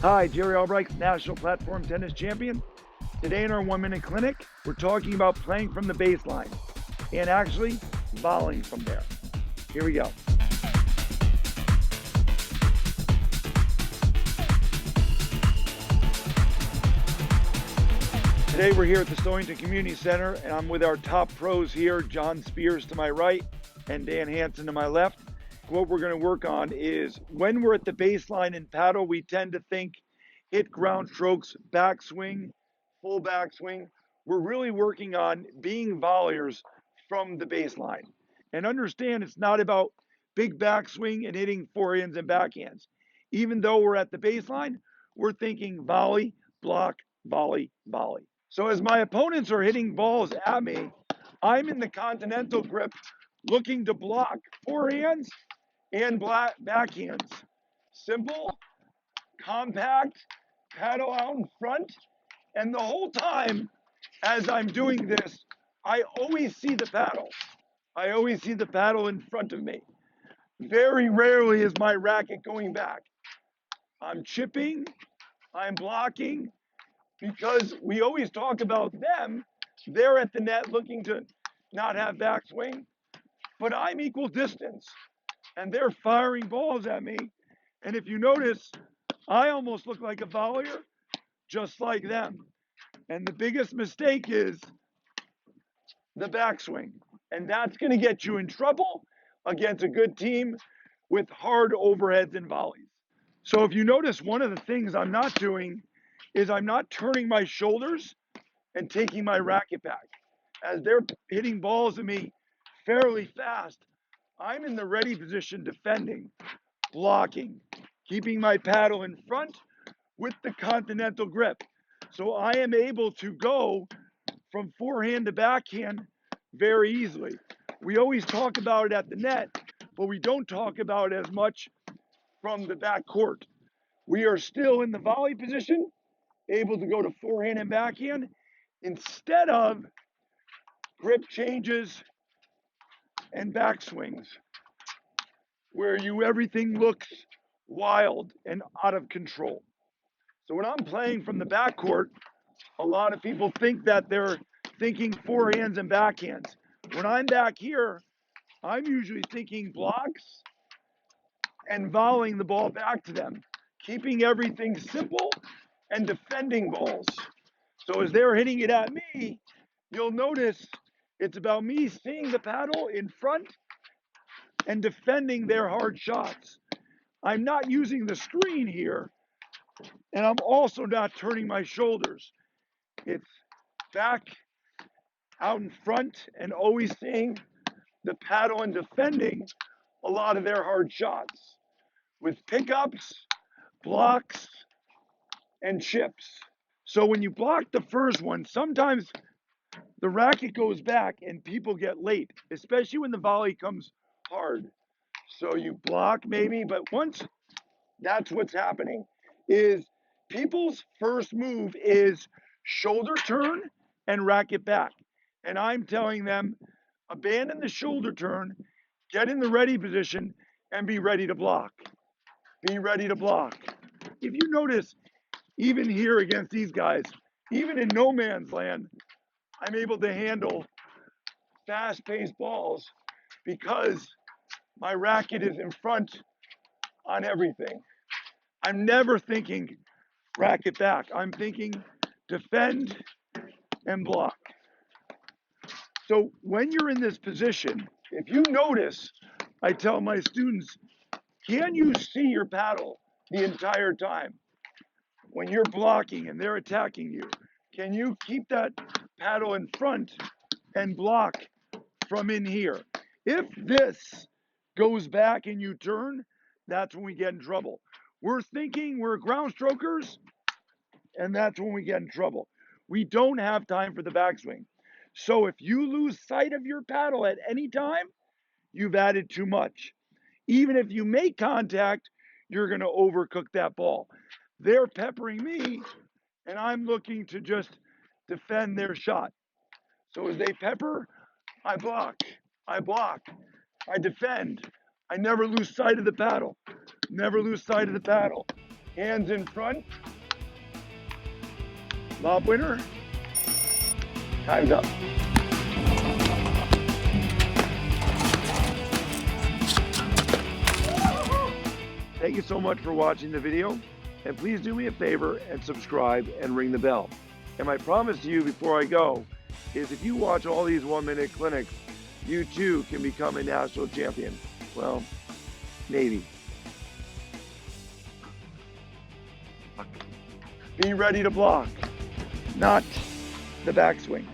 Hi, Jerry Albrikes, National Platform Tennis Champion. Today in our 1-minute clinic, we're talking about playing from the baseline and actually volleying from there. Here we go. Today we're here at the Stonington Community Center and I'm with our top pros here, John Spears to my right and Dan Hansen to my left. What we're going to work on is when we're at the baseline in paddle, we tend to think hit ground strokes, backswing, full backswing. We're really working on being volleyers from the baseline. And understand it's not about big backswing and hitting forehands and backhands. Even though we're at the baseline, we're thinking volley, block, volley, volley. So as my opponents are hitting balls at me, I'm in the continental grip looking to block forehands and backhands. Simple, compact, paddle out in front. And the whole time as I'm doing this, I always see the paddle. I always see the paddle in front of me. Very rarely is my racket going back. I'm chipping, I'm blocking, because we always talk about them. They're at the net looking to not have backswing, but I'm equal distance and they're firing balls at me. And if you notice, I almost look like a volleyer, just like them. And the biggest mistake is the backswing. And that's going to get you in trouble against a good team with hard overheads and volleys. So if you notice, one of the things I'm not doing is I'm not turning my shoulders and taking my racket back. As they're hitting balls at me fairly fast, I'm in the ready position defending, blocking, keeping my paddle in front with the continental grip. So I am able to go from forehand to backhand very easily. We always talk about it at the net, but we don't talk about it as much from the back court. We are still in the volley position, able to go to forehand and backhand instead of grip changes and backswings, where everything looks wild and out of control. So when I'm playing from the backcourt, a lot of people think that they're thinking forehands and backhands. When I'm back here, I'm usually thinking blocks and volleying the ball back to them, keeping everything simple and defending balls. So as they're hitting it at me, you'll notice it's about me seeing the paddle in front and defending their hard shots. I'm not using the screen here, and I'm also not turning my shoulders. It's back out in front and always seeing the paddle and defending a lot of their hard shots with pickups, blocks, and chips. So when you block the first one, sometimes the racket goes back and people get late, especially when the volley comes hard. So you block maybe, but once that's what's happening is people's first move is shoulder turn and racket back. And I'm telling them, abandon the shoulder turn, get in the ready position, and be ready to block. Be ready to block. If you notice, even here against these guys, even in no man's land, I'm able to handle fast-paced balls because my racket is in front on everything. I'm never thinking racket back. I'm thinking defend and block. So when you're in this position, if you notice, I tell my students, can you see your paddle the entire time? When you're blocking and they're attacking you, can you keep that paddle in front and block from in here? If this goes back and you turn, that's when we get in trouble. We're thinking we're ground strokers, and that's when we get in trouble. We don't have time for the backswing. So if you lose sight of your paddle at any time, you've added too much. Even if you make contact, you're going to overcook that ball. They're peppering me, and I'm looking to just defend their shot. So as they pepper, I block, I defend. I never lose sight of the paddle. Never lose sight of the paddle. Hands in front. Lob winner. Time's up. Thank you so much for watching the video, and please do me a favor and subscribe and ring the bell. And my promise to you before I go is if you watch all these 1-minute clinics, you too can become a national champion. Well, maybe. Be ready to block, not the backswing.